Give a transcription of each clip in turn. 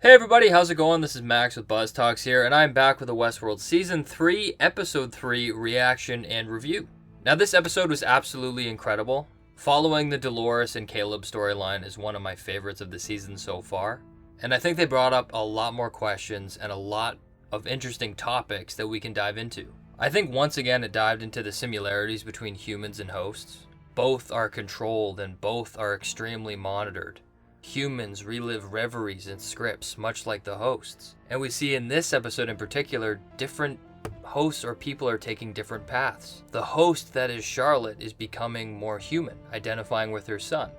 Hey everybody, how's it going? This is Max with BuzzTox here, and I'm back with a Westworld Season 3, Episode 3 reaction and review. Now this episode was absolutely incredible. Following the Dolores and Caleb storyline is one of my favorites of the season so far, and I think they brought up a lot more questions and a lot of interesting topics that we can dive into. I think once again it dived into the similarities between humans and hosts. Both are controlled and both are extremely monitored. Humans relive reveries and scripts, much like the hosts. And we see in this episode in particular, different hosts or people are taking different paths. The host, that is Charlotte, is becoming more human, identifying with her son,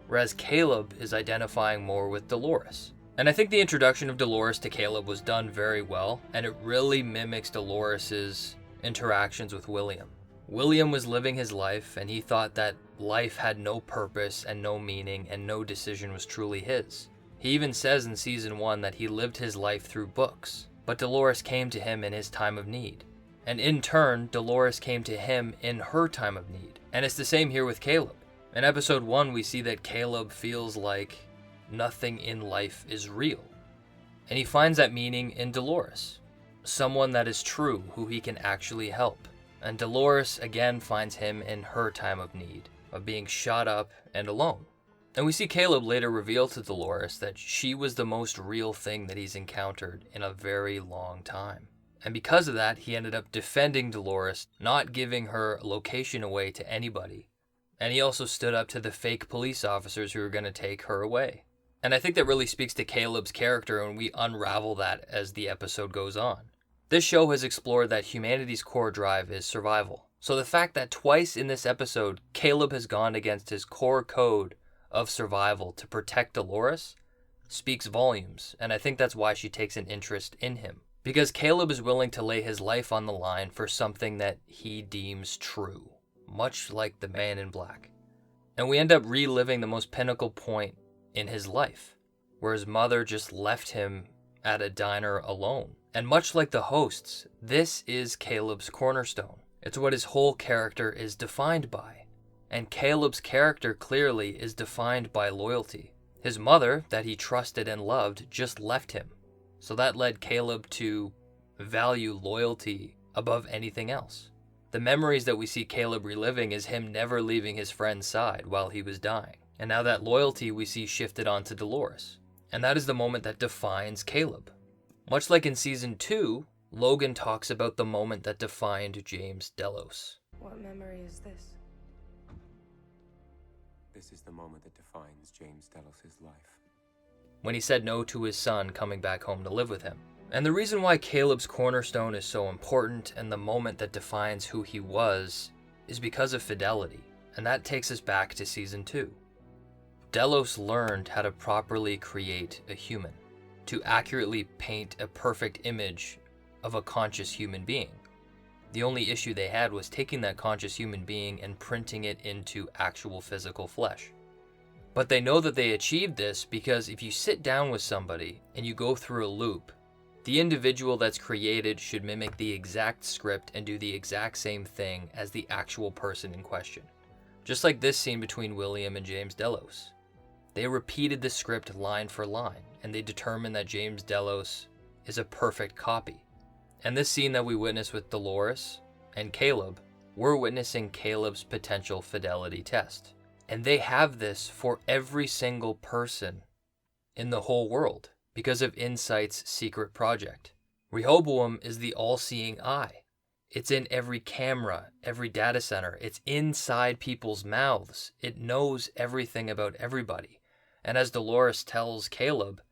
whereas Caleb is identifying more with Dolores. And I think the introduction of Dolores to Caleb was done very well, and it really mimics Dolores's interactions with William. William was living his life, and he thought that life had no purpose and no meaning, and no decision was truly his. He even says in Season 1 that he lived his life through books, but Dolores came to him in his time of need. And in turn, Dolores came to him in her time of need. And it's the same here with Caleb. In Episode 1, we see that Caleb feels like nothing in life is real. And he finds that meaning in Dolores, someone that is true, who he can actually help. And Dolores again finds him in her time of need, of being shot up and alone. And we see Caleb later reveal to Dolores that she was the most real thing that he's encountered in a very long time. And because of that, he ended up defending Dolores, not giving her location away to anybody. And he also stood up to the fake police officers who were going to take her away. And I think that really speaks to Caleb's character, and we unravel that as the episode goes on. This show has explored that humanity's core drive is survival. So the fact that twice in this episode, Caleb has gone against his core code of survival to protect Dolores speaks volumes, and I think that's why she takes an interest in him. Because Caleb is willing to lay his life on the line for something that he deems true, much like the man in black. And we end up reliving the most pinnacle point in his life, where his mother just left him at a diner alone. And much like the hosts, this is Caleb's cornerstone. It's what his whole character is defined by. And Caleb's character clearly is defined by loyalty. His mother, that he trusted and loved, just left him. So that led Caleb to value loyalty above anything else. The memories that we see Caleb reliving is him never leaving his friend's side while he was dying. And now that loyalty we see shifted onto Dolores. And that is the moment that defines Caleb. Much like in Season 2, Logan talks about the moment that defined James Delos. What memory is this? This is the moment that defines James Delos' life. When he said no to his son coming back home to live with him. And the reason why Caleb's cornerstone is so important and the moment that defines who he was is because of fidelity. And that takes us back to Season 2. Delos learned how to properly create a human, to accurately paint a perfect image of a conscious human being. The only issue they had was taking that conscious human being and printing it into actual physical flesh. But they know that they achieved this because if you sit down with somebody and you go through a loop, the individual that's created should mimic the exact script and do the exact same thing as the actual person in question. Just like this scene between William and James Delos. They repeated the script line for line, and they determined that James Delos is a perfect copy. And this scene that we witness with Dolores and Caleb, we're witnessing Caleb's potential fidelity test. And they have this for every single person in the whole world because of Insight's secret project. Rehoboam is the all-seeing eye. It's in every camera, every data center. It's inside people's mouths. It knows everything about everybody. And as Dolores tells Caleb,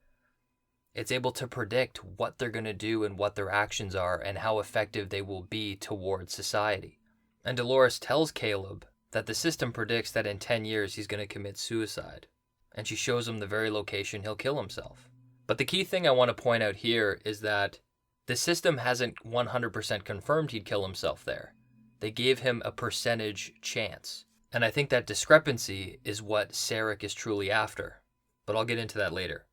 it's able to predict what they're going to do and what their actions are and how effective they will be towards society. And Dolores tells Caleb that the system predicts that in 10 years he's going to commit suicide. And she shows him the very location he'll kill himself. But the key thing I want to point out here is that the system hasn't 100% confirmed he'd kill himself there. They gave him a percentage chance. And I think that discrepancy is what Sarek is truly after. But I'll get into that later.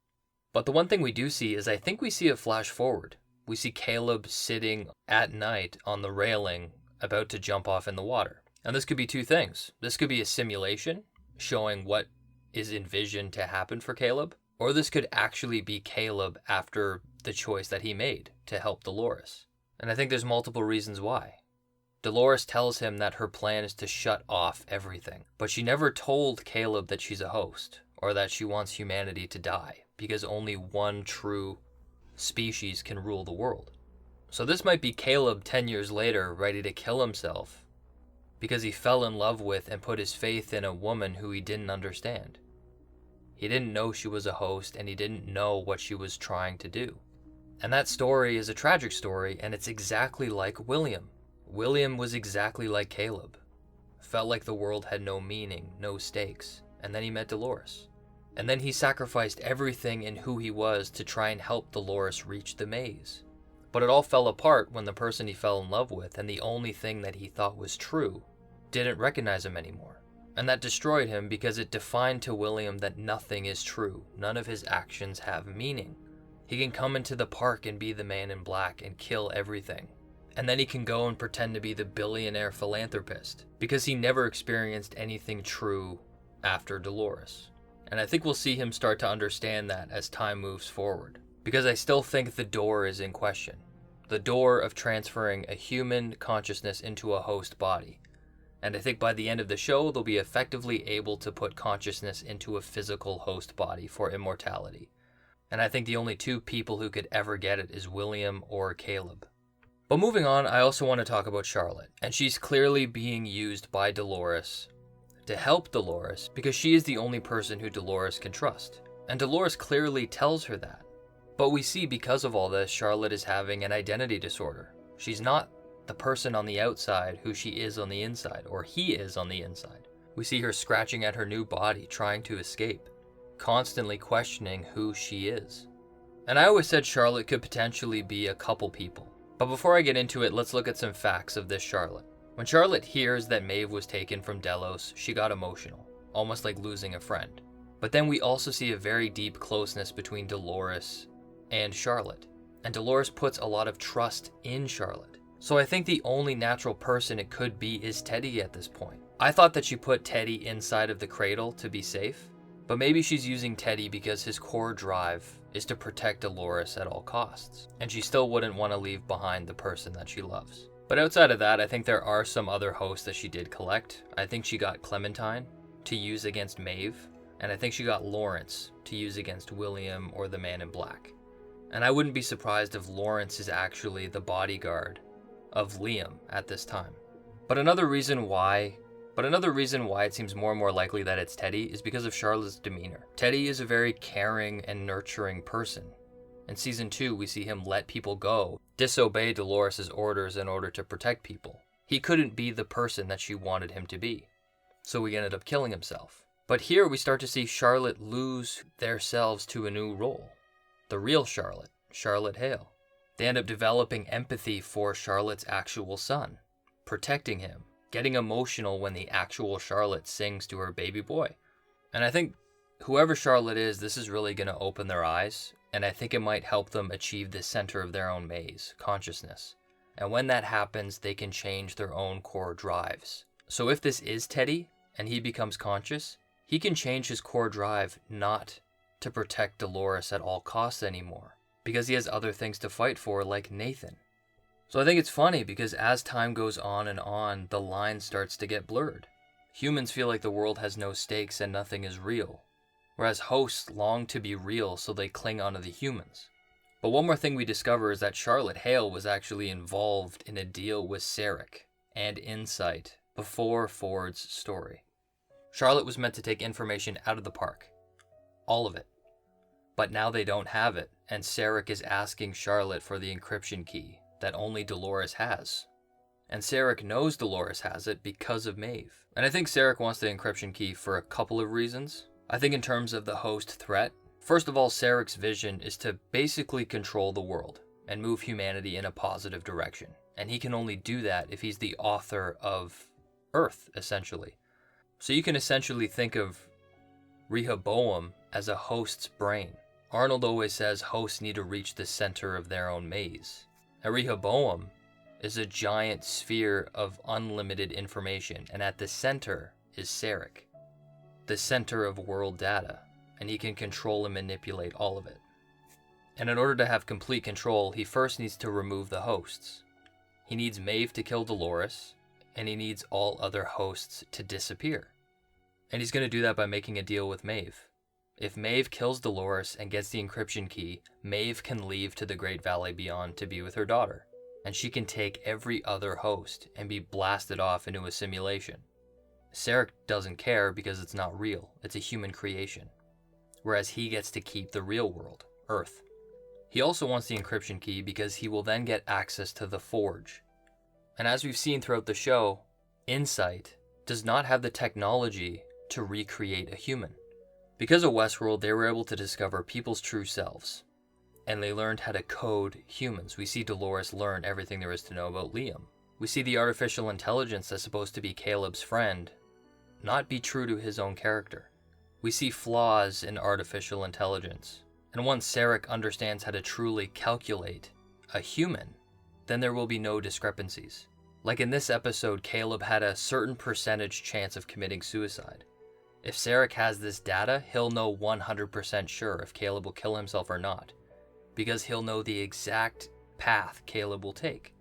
But the one thing we do see is I think we see a flash forward. We see Caleb sitting at night on the railing about to jump off in the water. And this could be two things. This could be a simulation showing what is envisioned to happen for Caleb. Or this could actually be Caleb after the choice that he made to help Dolores. And I think there's multiple reasons why. Dolores tells him that her plan is to shut off everything, but she never told Caleb that she's a host, or that she wants humanity to die, because only one true species can rule the world. So this might be Caleb 10 years later ready to kill himself, because he fell in love with and put his faith in a woman who he didn't understand. He didn't know she was a host, and he didn't know what she was trying to do. And that story is a tragic story, and it's exactly like William. William was exactly like Caleb. Felt like the world had no meaning, no stakes, and then he met Dolores. And then he sacrificed everything in who he was to try and help Dolores reach the maze. But it all fell apart when the person he fell in love with, and the only thing that he thought was true, didn't recognize him anymore. And that destroyed him because it defined to William that nothing is true. None of his actions have meaning. He can come into the park and be the man in black and kill everything. And then he can go and pretend to be the billionaire philanthropist because he never experienced anything true after Dolores. And I think we'll see him start to understand that as time moves forward. Because I still think the door is in question. The door of transferring a human consciousness into a host body. And I think by the end of the show, they'll be effectively able to put consciousness into a physical host body for immortality. And I think the only two people who could ever get it is William or Caleb. But moving on, I also want to talk about Charlotte. And she's clearly being used by Dolores to help Dolores because she is the only person who Dolores can trust. And Dolores clearly tells her that. But we see because of all this, Charlotte is having an identity disorder. She's not the person on the outside who she is on the inside, or he is on the inside. We see her scratching at her new body, trying to escape, constantly questioning who she is. And I always said Charlotte could potentially be a couple people. But before I get into it, let's look at some facts of this Charlotte. When Charlotte hears that Maeve was taken from Delos, she got emotional, almost like losing a friend. But then we also see a very deep closeness between Dolores and Charlotte. And Dolores puts a lot of trust in Charlotte. So I think the only natural person it could be is Teddy at this point. I thought that she put Teddy inside of the cradle to be safe, but maybe she's using Teddy because his core drive is to protect Dolores at all costs, and she still wouldn't want to leave behind the person that she loves. But outside of that, I think there are some other hosts that she did collect. I think she got Clementine to use against Maeve, and I think she got Lawrence to use against William or the Man in Black. And I wouldn't be surprised if Lawrence is actually the bodyguard of Liam at this time. But another reason why it seems more and more likely that it's Teddy is because of Charlotte's demeanor. Teddy is a very caring and nurturing person. In season 2, we see him let people go, disobey Dolores' orders in order to protect people. He couldn't be the person that she wanted him to be, so he ended up killing himself. But here we start to see Charlotte lose themselves to a new role. The real Charlotte, Charlotte Hale. They end up developing empathy for Charlotte's actual son, protecting him, getting emotional when the actual Charlotte sings to her baby boy. And I think whoever Charlotte is, this is really going to open their eyes, and I think it might help them achieve the center of their own maze, consciousness. And when that happens, they can change their own core drives. So if this is Teddy, and he becomes conscious, he can change his core drive not to protect Dolores at all costs anymore, because he has other things to fight for, like Nathan. So I think it's funny because as time goes on and on, the line starts to get blurred. Humans feel like the world has no stakes and nothing is real, whereas hosts long to be real, so they cling onto the humans. But one more thing we discover is that Charlotte Hale was actually involved in a deal with Sarek and Insight before Ford's story. Charlotte was meant to take information out of the park. All of it. But now they don't have it, and Sarek is asking Charlotte for the encryption key that only Dolores has. And Sarek knows Dolores has it because of Maeve. And I think Sarek wants the encryption key for a couple of reasons. I think in terms of the host threat, first of all, Sarek's vision is to basically control the world and move humanity in a positive direction. And he can only do that if he's the author of Earth, essentially. So you can essentially think of Rehoboam as a host's brain. Arnold always says hosts need to reach the center of their own maze. And Rehoboam is a giant sphere of unlimited information, and at the center is Sarek, the center of world data. and he can control and manipulate all of it. And in order to have complete control, he first needs to remove the hosts. He needs Maeve to kill Dolores, and he needs all other hosts to disappear. And he's going to do that by making a deal with Maeve. If Maeve kills Dolores and gets the encryption key, Maeve can leave to the Great Valley Beyond to be with her daughter, and she can take every other host and be blasted off into a simulation. Sarek doesn't care because it's not real, it's a human creation, whereas he gets to keep the real world, Earth. He also wants the encryption key because he will then get access to the Forge. And as we've seen throughout the show, Insight does not have the technology to recreate a human. Because of Westworld, they were able to discover people's true selves, and they learned how to code humans. We see Dolores learn everything there is to know about Liam. We see the artificial intelligence that's supposed to be Caleb's friend not be true to his own character. We see flaws in artificial intelligence. And once Sarek understands how to truly calculate a human, then there will be no discrepancies. Like in this episode, Caleb had a certain percentage chance of committing suicide. If Sarek has this data, he'll know 100% sure if Caleb will kill himself or not, because he'll know the exact path Caleb will take,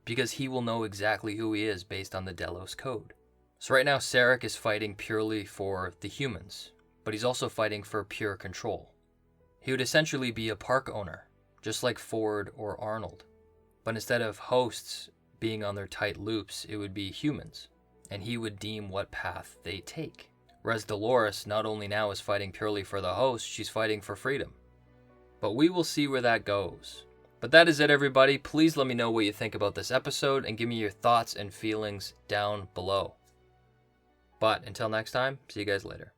because he will know exactly who he is based on the Delos code. So right now, Sarek is fighting purely for the humans, but he's also fighting for pure control. He would essentially be a park owner, just like Ford or Arnold. But instead of hosts being on their tight loops, it would be humans, and he would deem what path they take. Whereas Dolores not only now is fighting purely for the host, she's fighting for freedom. But we will see where that goes. But that is it, everybody. Please let me know what you think about this episode and give me your thoughts and feelings down below. But until next time, see you guys later.